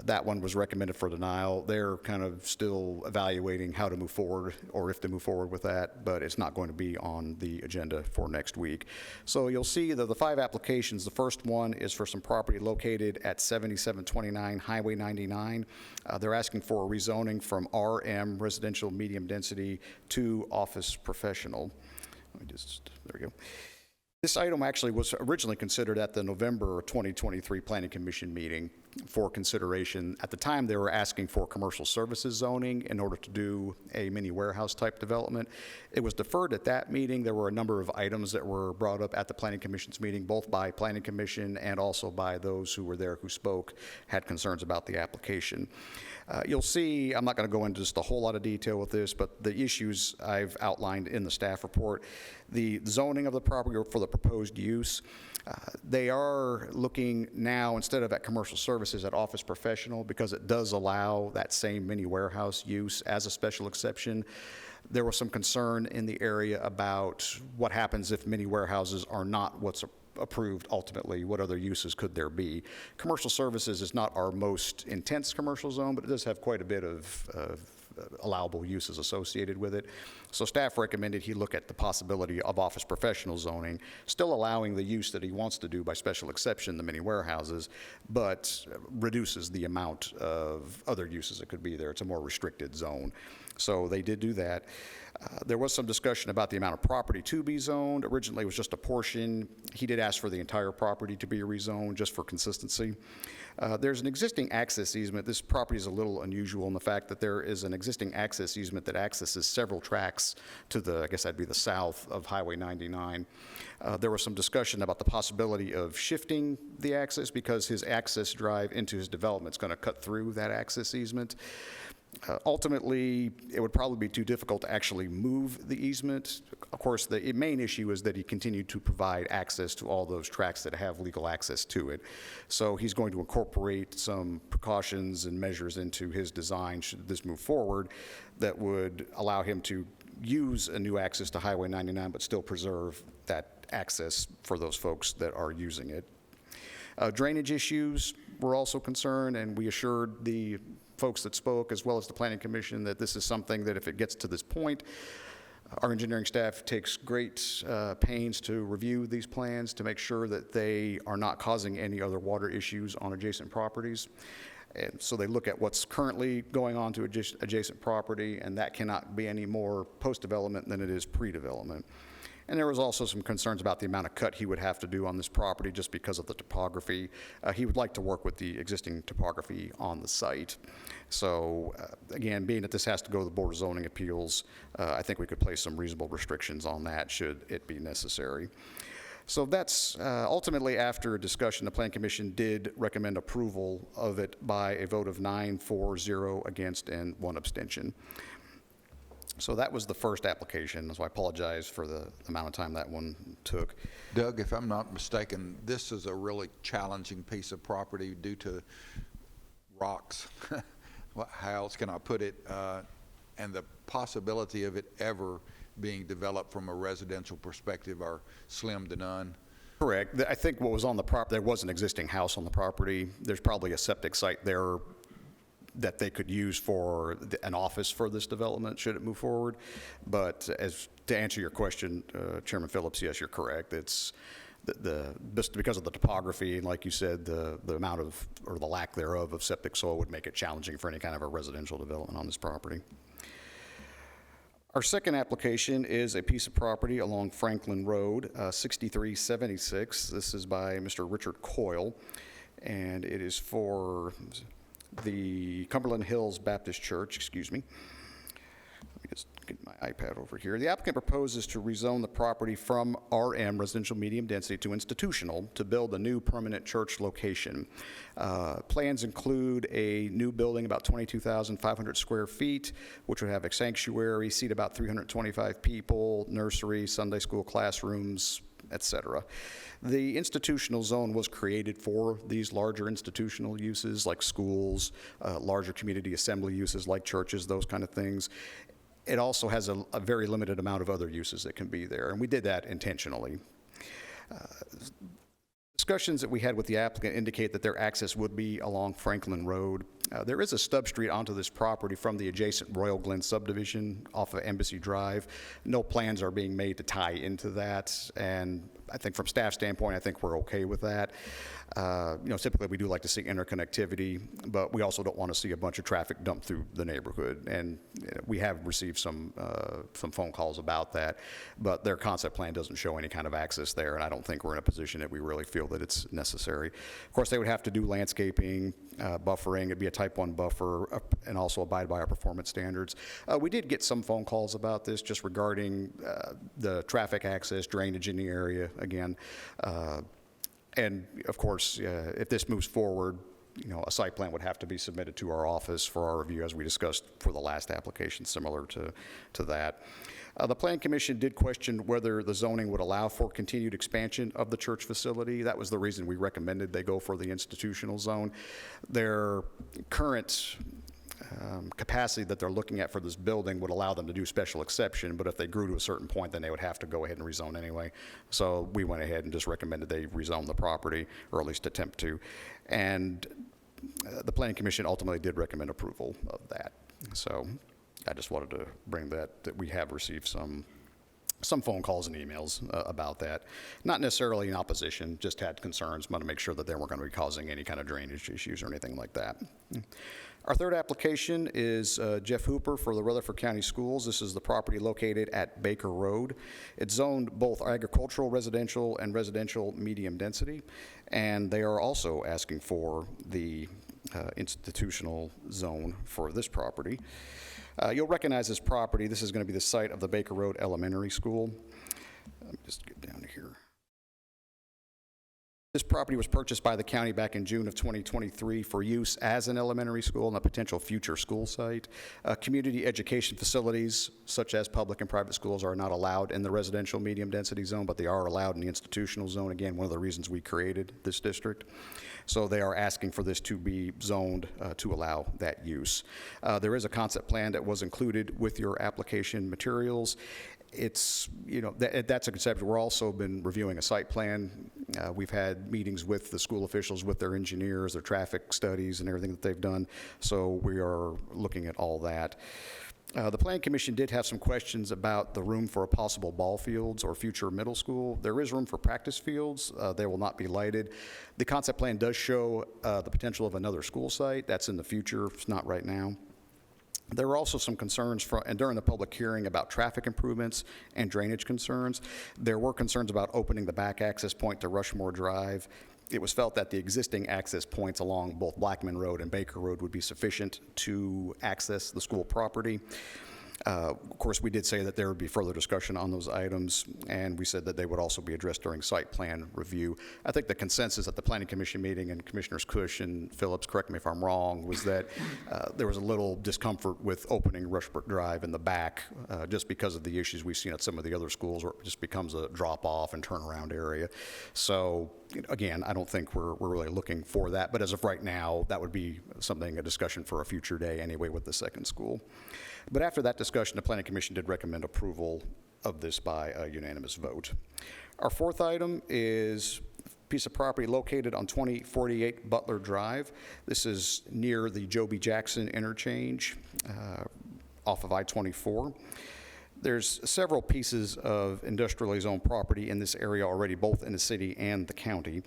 That one was recommended for denial. They're kind of still evaluating how to move forward or if to move forward with that, but it's not going to be on the agenda for next week. So you'll see that the 5 applications, the first one is for some property located at 7729 Highway 99. They're asking for a rezoning from RM, residential medium density, to office professional. There we go. This item actually was originally considered at the November 2023 Planning Commission meeting for consideration. At the time, they were asking for commercial services zoning in order to do a mini warehouse type development. It was deferred at that meeting. There were a number of items that were brought up at the Planning Commission's meeting, both by Planning Commission and also by those who were there who spoke, had concerns about the application. You'll see, I'm not going to go into just a whole lot of detail with this, but the issues I've outlined in the staff report, the zoning of the property for the proposed use, they are looking now, instead of at commercial services, at office professional, because it does allow that same mini warehouse use as a special exception. There was some concern in the area about what happens if mini warehouses are not what's approved ultimately. What other uses could there be? Commercial services is not our most intense commercial zone, but it does have quite a bit of allowable uses associated with it. So staff recommended he look at the possibility of office professional zoning, still allowing the use that he wants to do by special exception, the mini warehouses, but reduces the amount of other uses that could be there. It's a more restricted zone. So they did do that. There was some discussion about the amount of property to be zoned. Originally, it was just a portion. He did ask for the entire property to be rezoned just for consistency. There's an existing access easement. This property is a little unusual in the fact that there is an existing access easement that accesses several tracks to the, I guess that'd be the south of Highway 99. There was some discussion about the possibility of shifting the access because his access drive into his development is going to cut through that access easement. Ultimately, it would probably be too difficult to actually move the easement. Of course, the main issue is that he continued to provide access to all those tracks that have legal access to it. So he's going to incorporate some precautions and measures into his design should this move forward that would allow him to use a new access to Highway 99 but still preserve that access for those folks that are using it. Drainage issues were also concerned, and we assured the folks that spoke, as well as the Planning Commission, that this is something that if it gets to this point, our engineering staff takes great pains to review these plans to make sure that they are not causing any other water issues on adjacent properties. And so they look at what's currently going on to adjacent property, and that cannot be any more post-development than it is pre-development. And there was also some concerns about the amount of cut he would have to do on this property just because of the topography. He would like to work with the existing topography on the site. So again, being that this has to go to the Board of Zoning Appeals, I think we could place some reasonable restrictions on that should it be necessary. So that's ultimately, after a discussion, the Plan Commission did recommend approval of it by a vote of 9, 4, 0 against, and 1 abstention. So that was the first application, so I apologize for the amount of time that one took. Doug, if I'm not mistaken, this is a really challenging piece of property due to rocks. How else can I put it? and the possibility of it ever being developed from a residential perspective are slim to none? Correct. I think what was on the property, there was an existing house on the property. There's probably a septic site there that they could use for an office for this development, should it move forward. But to answer your question, Chairman Phillips, yes, you're correct. It's just because of the topography, and like you said, the amount of, or the lack thereof, of septic soil would make it challenging for any kind of a residential development on this property. Our second application is a piece of property along Franklin Road, 6376. This is by Mr. Richard Coyle, and it is for the Cumberland Hills Baptist Church, excuse me. Let me just get my iPad over here. The applicant proposes to rezone the property from RM, residential medium density, to institutional to build a new permanent church location. Plans include a new building about 22,500 square feet, which would have a sanctuary, seat about 325 people, nursery, Sunday school classrooms, etc. The institutional zone was created for these larger institutional uses like schools, larger community assembly uses like churches, those kind of things. It also has a very limited amount of other uses that can be there, and we did that intentionally. Discussions that we had with the applicant indicate that their access would be along Franklin Road. There is a stub street onto this property from the adjacent Royal Glen subdivision off of Embassy Drive. No plans are being made to tie into that, and I think from staff standpoint, I think we're okay with that. Typically we do like to see interconnectivity, but we also don't want to see a bunch of traffic dumped through the neighborhood. And we have received some phone calls about that, but their concept plan doesn't show any kind of access there, and I don't think we're in a position that we really feel that it's necessary. Of course, they would have to do landscaping, buffering. It'd be a type 1 buffer, and also abide by our performance standards. We did get some phone calls about this just regarding the traffic access, drainage in the area again. And of course, if this moves forward, a site plan would have to be submitted to our office for our review, as we discussed for the last application, similar to that. The Plan Commission did question whether the zoning would allow for continued expansion of the church facility. That was the reason we recommended they go for the institutional zone. Their current capacity that they're looking at for this building would allow them to do special exception, but if they grew to a certain point, then they would have to go ahead and rezone anyway. So we went ahead and just recommended they rezone the property, or at least attempt to. And the Planning Commission ultimately did recommend approval of that. So I just wanted to bring that we have received some phone calls and emails about that. Not necessarily in opposition, just had concerns, want to make sure that they weren't going to be causing any kind of drainage issues or anything like that. Our third application is Jeff Hooper for the Rutherford County Schools. This is the property located at Baker Road. It's zoned both agricultural, residential, and residential medium density, and they are also asking for the institutional zone for this property. You'll recognize this property. This is going to be the site of the Baker Road Elementary School. Let me just get down here. This property was purchased by the county back in June of 2023 for use as an elementary school and a potential future school site. Community education facilities, such as public and private schools, are not allowed in the residential medium density zone, but they are allowed in the institutional zone. Again, one of the reasons we created this district. So they are asking for this to be zoned to allow that use. There is a concept plan that was included with your application materials. It's, that's a concept. We're also been reviewing a site plan. We've had meetings with the school officials, with their engineers, their traffic studies and everything that they've done. So we are looking at all that. The Planning Commission did have some questions about the room for possible ball fields or future middle school. There is room for practice fields. They will not be lighted. The concept plan does show the potential of another school site. That's in the future. It's not right now. There were also some concerns during the public hearing about traffic improvements and drainage concerns. There were concerns about opening the back access point to Rushmore Drive. It was felt that the existing access points along both Blackman Road and Baker Road would be sufficient to access the school property. Of course, we did say that there would be further discussion on those items, and we said that they would also be addressed during site plan review. I think the consensus at the Planning Commission meeting, and Commissioners Cush and Phillips, correct me if I'm wrong, was that there was a little discomfort with opening Rushbrook Drive in the back just because of the issues we've seen at some of the other schools where it just becomes a drop-off and turnaround area. So, again, I don't think we're really looking for that, but as of right now, that would be a discussion for a future day anyway with the second school. But after that discussion, the Planning Commission did recommend approval of this by a unanimous vote. Our fourth item is a piece of property located on 2048 Butler Drive. This is near the Joby Jackson interchange off of I-24. There's several pieces of industrially zoned property in this area already, both in the city and the county.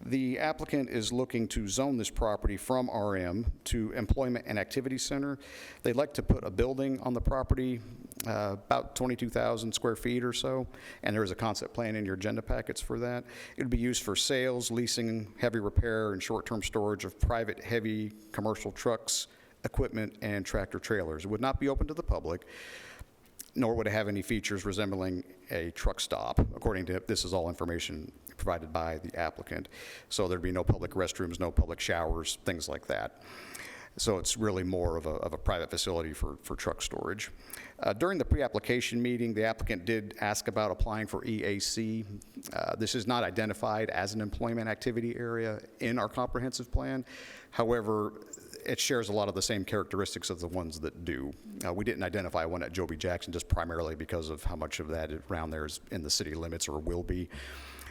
The applicant is looking to zone this property from RM to Employment and Activity Center. They'd like to put a building on the property, about 22,000 square feet or so, and there is a concept plan in your agenda packets for that. It would be used for sales, leasing, heavy repair, and short-term storage of private heavy commercial trucks, equipment, and tractor trailers. It would not be open to the public, nor would it have any features resembling a truck stop. According to this is all information provided by the applicant. So there'd be no public restrooms, no public showers, things like that. So it's really more of a private facility for truck storage. During the pre-application meeting, the applicant did ask about applying for EAC. This is not identified as an employment activity area in our comprehensive plan. However, it shares a lot of the same characteristics of the ones that do. We didn't identify one at Joby Jackson just primarily because of how much of that around there is in the city limits or will be.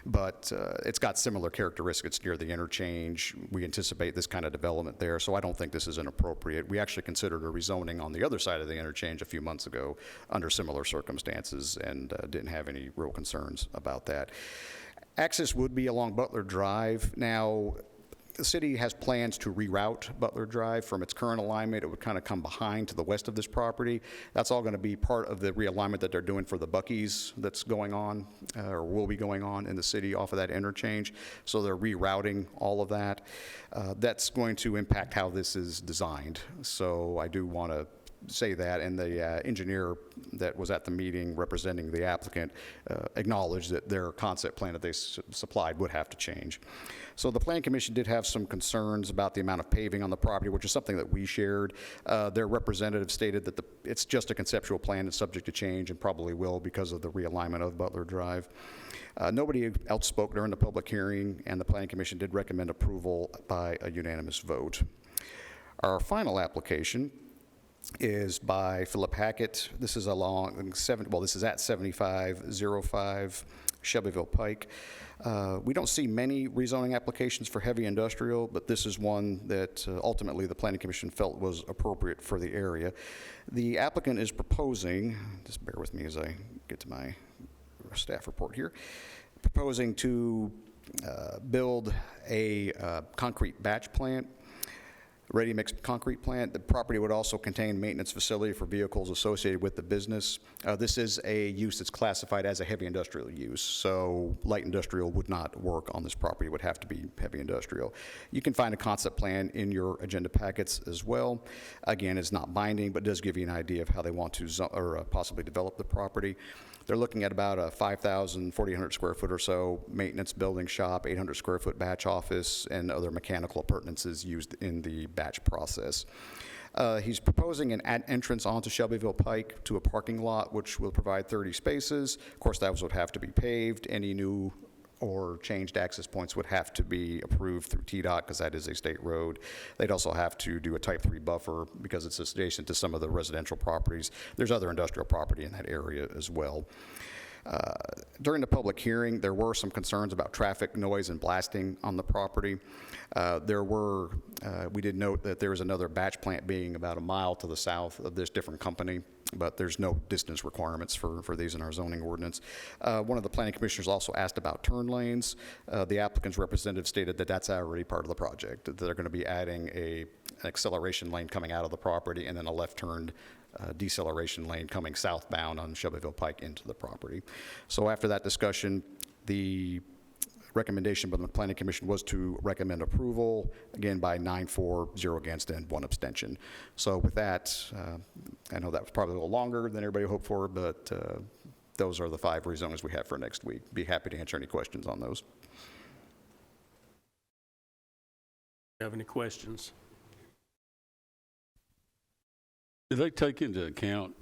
But it's got similar characteristics near the interchange. We anticipate this kind of development there, so I don't think this is inappropriate. We actually considered a rezoning on the other side of the interchange a few months ago under similar circumstances and didn't have any real concerns about that. Access would be along Butler Drive. Now, the city has plans to reroute Butler Drive from its current alignment. It would kind of come behind to the west of this property. That's all going to be part of the realignment that they're doing for the Buc-ee's that's going on or will be going on in the city off of that interchange. So they're rerouting all of that. That's going to impact how this is designed. So I do want to say that, and the engineer that was at the meeting representing the applicant acknowledged that their concept plan that they supplied would have to change. So the Plan Commission did have some concerns about the amount of paving on the property, which is something that we shared. Their representative stated that it's just a conceptual plan, it's subject to change and probably will because of the realignment of Butler Drive. Nobody else spoke during the public hearing, and the Plan Commission did recommend approval by a unanimous vote. Our final application is by Philip Hackett. This is along this is at 7505 Shelbyville Pike. We don't see many rezoning applications for heavy industrial, but this is one that ultimately the Planning Commission felt was appropriate for the area. The applicant is proposing, just bear with me as I get to my staff report here, proposing to build a concrete batch plant, ready-mix concrete plant. The property would also contain maintenance facility for vehicles associated with the business. This is a use that's classified as a heavy industrial use, so light industrial would not work on this property. It would have to be heavy industrial. You can find a concept plan in your agenda packets as well. Again, it's not binding, but does give you an idea of how they want to possibly develop the property. They're looking at about a 4,800 square foot or so maintenance building shop, 800 square foot batch office, and other mechanical appurtenances used in the batch process. He's proposing an entrance onto Shelbyville Pike to a parking lot, which will provide 30 spaces. Of course, those would have to be paved. Any new or changed access points would have to be approved through TDOT because that is a state road. They'd also have to do a type 3 buffer because it's adjacent to some of the residential properties. There's other industrial property in that area as well. During the public hearing, there were some concerns about traffic, noise, and blasting on the property. We did note that there is another batch plant being about a mile to the south of this different company, but there's no distance requirements for these in our zoning ordinance. One of the planning commissioners also asked about turn lanes. The applicant's representative stated that that's already part of the project, that they're going to be adding an acceleration lane coming out of the property and then a left-turned deceleration lane coming southbound on Shelbyville Pike into the property. So after that discussion, the recommendation by the Planning Commission was to recommend approval, again, by 9-4, 0 against, and 1 abstention. So with that, I know that was probably a little longer than everybody hoped for, but those are the 5 rezonings we have for next week. Be happy to answer any questions on those. Have any questions? Do they take into account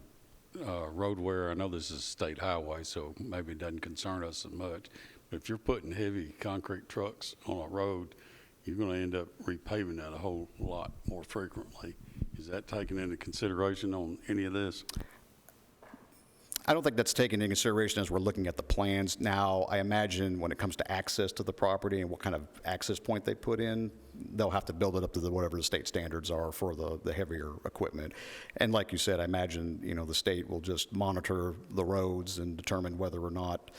road wear? I know this is a state highway, so maybe it doesn't concern us as much. But if you're putting heavy concrete trucks on a road, you're going to end up repaving that a whole lot more frequently. Is that taken into consideration on any of this? I don't think that's taken into consideration as we're looking at the plans. Now, I imagine when it comes to access to the property and what kind of access point they put in, they'll have to build it up to whatever the state standards are for the heavier equipment. And like you said, I imagine, the state will just monitor the roads and determine whether or not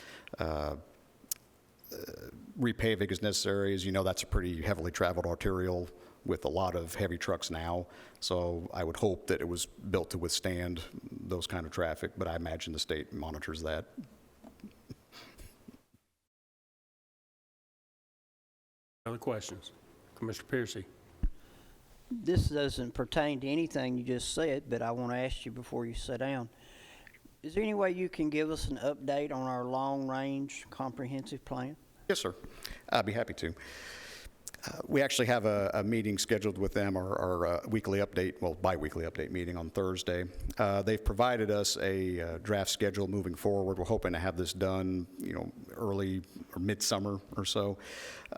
repaving is necessary. As you know, that's a pretty heavily traveled arterial with a lot of heavy trucks now. So I would hope that it was built to withstand those kind of traffic, but I imagine the state monitors that. Other questions? Commissioner Piercy? This doesn't pertain to anything you just said, but I want to ask you before you sit down. Is there any way you can give us an update on our long-range comprehensive plan? Yes, sir. I'd be happy to. We actually have a meeting scheduled with them, our weekly update, well, bi-weekly update meeting on Thursday. They've provided us a draft schedule moving forward. We're hoping to have this done, early or midsummer or so.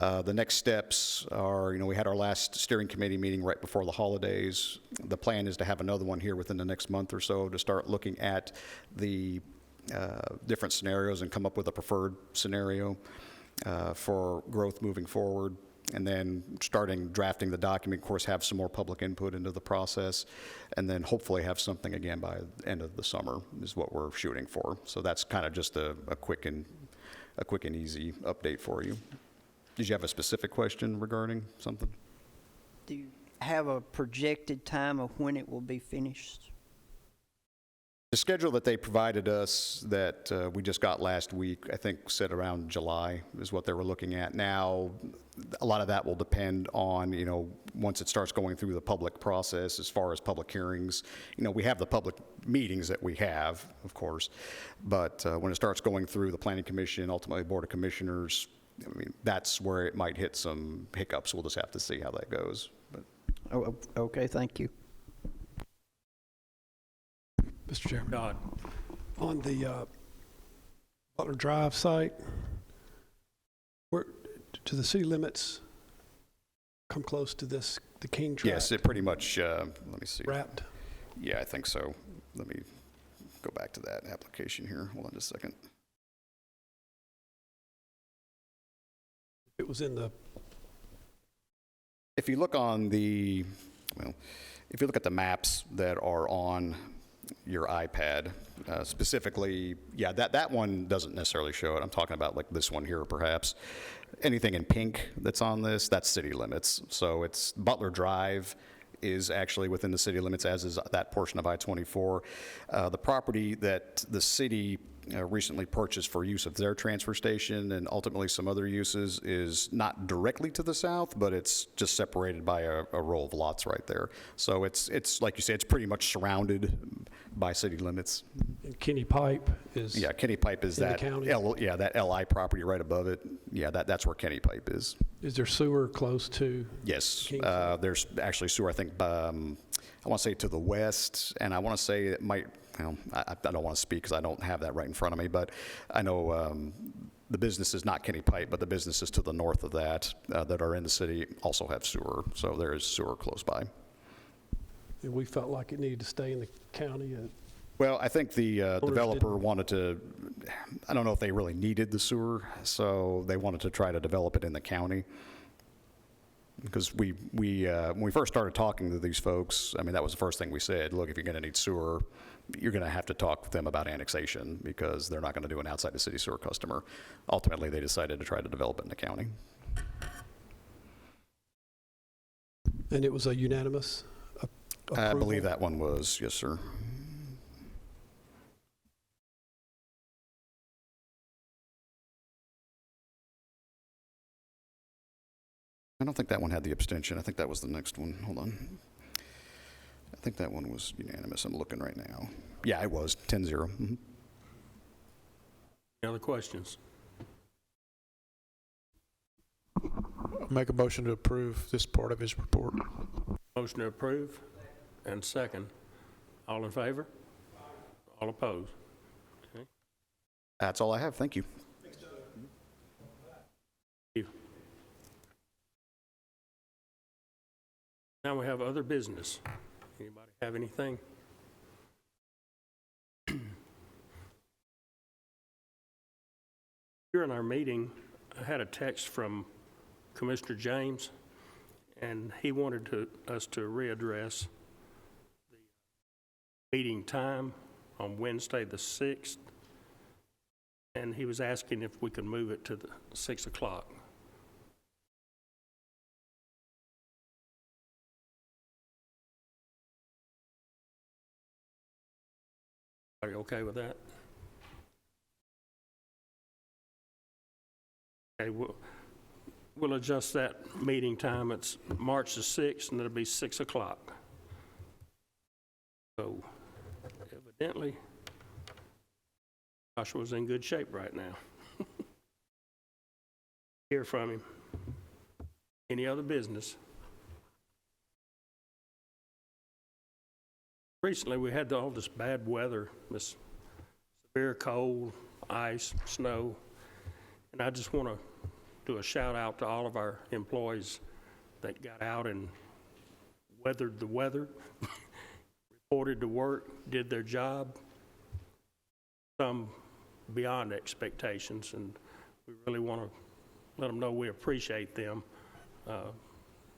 The next steps are, we had our last steering committee meeting right before the holidays. The plan is to have another one here within the next month or so to start looking at the different scenarios and come up with a preferred scenario for growth moving forward. And then starting drafting the document, of course, have some more public input into the process, and then hopefully have something again by the end of the summer is what we're shooting for. So that's kind of just a quick and easy update for you. Did you have a specific question regarding something? Do you have a projected time of when it will be finished? The schedule that they provided us that we just got last week, I think said around July is what they were looking at. Now, a lot of that will depend on, once it starts going through the public process as far as public hearings. We have the public meetings that we have, of course, but when it starts going through the Planning Commission, ultimately Board of Commissioners, that's where it might hit some hiccups. We'll just have to see how that goes. But. Oh, okay, thank you. Mr. Chairman. God. On the Butler Drive site, where do the city limits come close to the King tract? Yes, it pretty much, let me see. Wrapped? Yeah, I think so. Let me go back to that application here. Hold on just a second. It was in the... If you look on if you look at the maps that are on your iPad, specifically, yeah, that one doesn't necessarily show it. I'm talking about like this one here, perhaps. Anything in pink that's on this, that's city limits. So it's Butler Drive is actually within the city limits, as is that portion of I-24. The property that the city recently purchased for use of their transfer station and ultimately some other uses is not directly to the south, but it's just separated by a row of lots right there. So it's like you say, it's pretty much surrounded by city limits. And Kenny Pipe is... Yeah, Kenny Pipe is in that... the county? that LI property right above it. Yeah, that's where Kenny Pipe is. Is there sewer close to... Yes, Kingsville? there's actually sewer, I think, I want to say to the west, and I want to say it might, I don't want to speak because I don't have that right in front of me, but I know the business is not Kenny Pipe, but the businesses to the north of that that are in the city also have sewer, so there is sewer close by. And we felt like it needed to stay in the county. Well, I think the developer didn't. wanted to, I don't know if they really needed the sewer, so they wanted to try to develop it in the county. Because when we first started talking to these folks, that was the first thing we said. Look, if you're going to need sewer, you're going to have to talk with them about annexation because they're not going to do an outside the city sewer customer. Ultimately, they decided to try to develop it in the county. And it was a unanimous approval? I believe that one was, yes, sir. I don't think that one had the abstention. I think that was the next one. Hold on. I think that one was unanimous. I'm looking right now. Yeah, it was 10-0. Mhm. Any other questions? Make a motion to approve this part of his report. Motion to approve and second. All in favor? All opposed? Okay. That's all I have. Thank you. Thank you. Now we have other business. Anybody have anything? During our meeting, I had a text from Commissioner James, and he wanted us to readdress the meeting time on Wednesday the 6th, and he was asking if we could move it to the 6 o'clock. Are you okay with that? Okay, we'll adjust that meeting time. It's March the 6th, and it'll be 6 o'clock. So evidently, Joshua's in good shape right now. Hear from him. Any other business? Recently, we had all this bad weather, this severe cold, ice, snow, and I just want to do a shout out to all of our employees that got out and weathered the weather, reported to work, did their job, some beyond expectations, and we really want to let them know we appreciate them.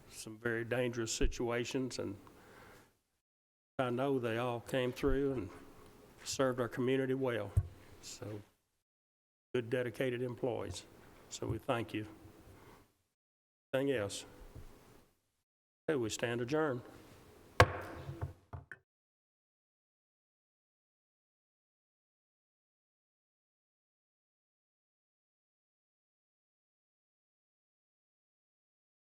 Some very dangerous situations, and I know they all came through and served our community well. So, good, dedicated employees. So we thank you. Anything else? Okay, we stand adjourned.